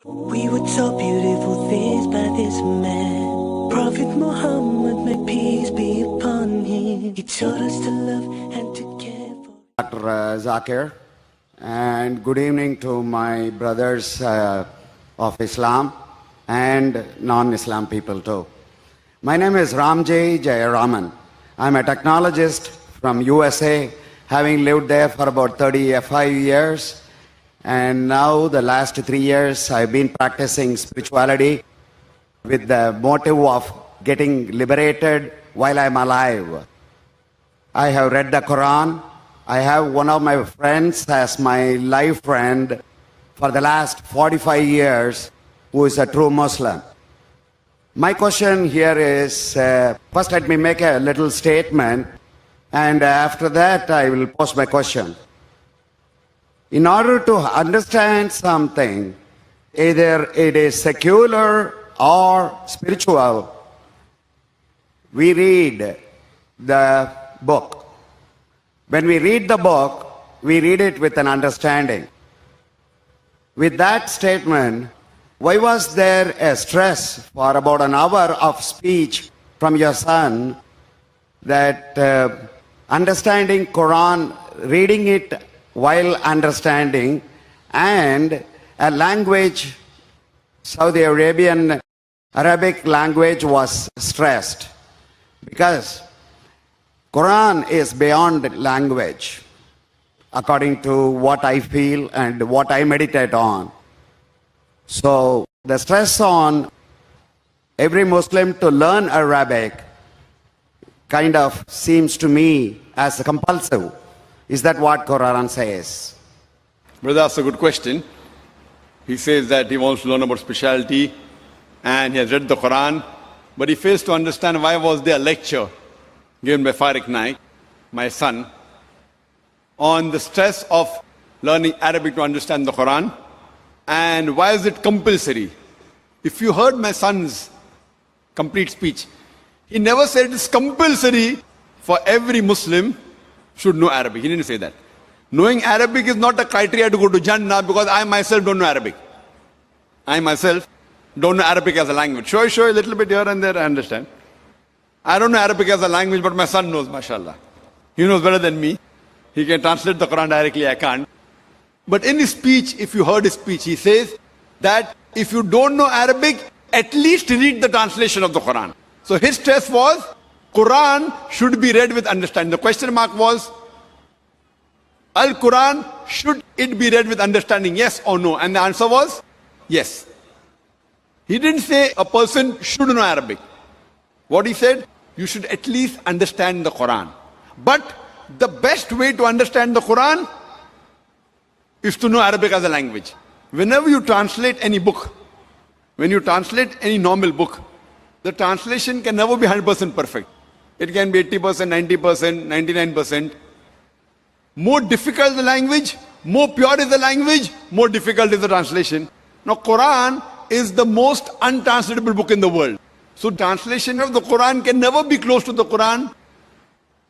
We were taught beautiful things by this man, Prophet Muhammad, may peace be upon him. He taught us to love and to care for Dr. Zakir, and good evening to my brothers of Islam and non-Islam people too. My name is Ramjay Jayaraman. I'm a technologist from USA, having lived there for about 35 years. And now the last 3 years I've been practicing spirituality with the motive of getting liberated while I'm alive. I have read the Quran. I have one of my friends as my life friend for the last 45 years who is a true Muslim. My question here is, first let me make a little statement, and after that I will pose my question. In order to understand something, either it is secular or spiritual, we read the book. When we read the book, we read it with an understanding. With that statement, why was there a stress for about an hour of speech from your son that understanding Quran, reading it while understanding, and a language, Saudi Arabian Arabic language was stressed? Because Quran is beyond language, according to what I feel and what I meditate on. So the stress on every Muslim to learn Arabic kind of seems to me as compulsive. Is that what Quran says? Brother, that's a good question. He says that he wants to learn about spirituality and he has read the Quran, but he fails to understand why was there a lecture given by Naik, my son, on the stress of learning Arabic to understand the Quran, and why is it compulsory? If you heard my son's complete speech, he never said it's compulsory for every Muslim should know Arabic. He didn't say that. Knowing Arabic is not a criteria to go to Jannah, because I myself don't know Arabic. I myself don't know Arabic as a language. Sure, a little bit here and there, I understand. I don't know Arabic as a language, but my son knows, mashallah. He knows better than me. He can translate the Quran directly, I can't. But in his speech, if you heard his speech, he says that if you don't know Arabic, at least read the translation of the Quran. So his stress was, Quran should be read with understanding. The question mark was, Al-Quran, should it be read with understanding, yes or no? And the answer was, yes. He didn't say a person should know Arabic. What he said, you should at least understand the Quran. But the best way to understand the Quran is to know Arabic as a language. Whenever you translate any book, when you translate any normal book, the translation can never be 100% perfect. It can be 80%, 90%, 99%. More difficult the language, more pure is the language, more difficult is the translation. Now Quran is the most untranslatable book in the world. So translation of the Quran can never be close to the Quran,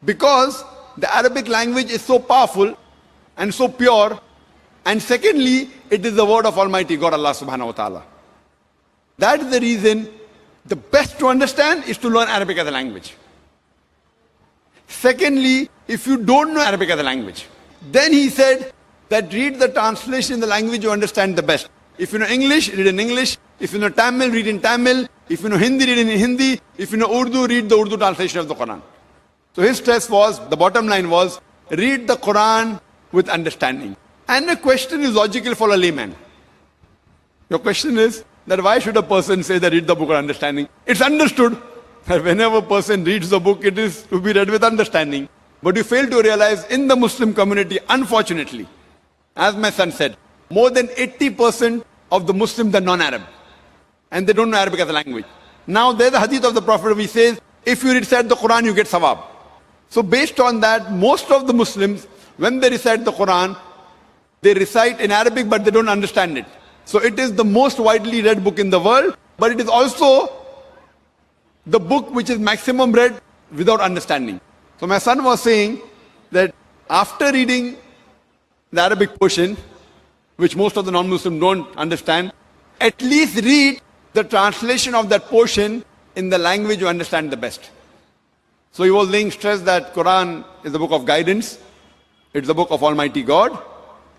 because the Arabic language is so powerful and so pure. And secondly, it is the word of Almighty God, Allah subhanahu wa ta'ala. That is the reason the best to understand is to learn Arabic as a language. Secondly, if you don't know Arabic as a language, then he said that read the translation in the language you understand the best. If you know English, read in English. If you know Tamil, read in Tamil. If you know Hindi, read in Hindi. If you know Urdu, read the Urdu translation of the Quran. So his stress was, the bottom line was, read the Quran with understanding. And the question is logical for a layman. Your question is that why should a person say that read the book with understanding? It's understood that whenever a person reads the book, it is to be read with understanding. But you fail to realize in the Muslim community, unfortunately, as my son said, more than 80% of the Muslims are non-Arab. And they don't know Arabic as a language. Now there's a hadith of the Prophet which says, if you recite the Quran, you get sawab. So based on that, most of the Muslims, when they recite the Quran, they recite in Arabic, but they don't understand it. So it is the most widely read book in the world, but it is also the book which is maximum read without understanding. So my son was saying that after reading the Arabic portion, which most of the non-Muslims don't understand, at least read the translation of that portion in the language you understand the best. So he was laying stress that Quran is the book of guidance. It's the book of Almighty God.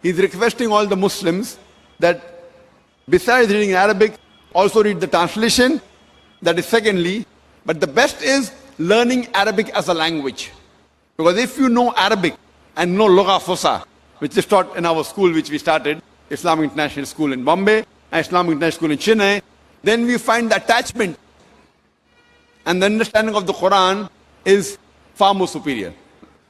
He's requesting all the Muslims that besides reading Arabic, also read the translation. That is secondly. But the best is learning Arabic as a language. Because if you know Arabic and know Lugha Fusa, which is taught in our school which we started, Islamic International School in Bombay and Islamic International School in Chennai, then we find the attachment and the understanding of the Quran is far more superior.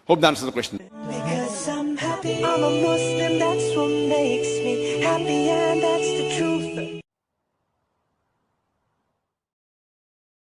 Hope that answers the question. Because I'm happy, I'm a Muslim, that's what makes me happy, and that's the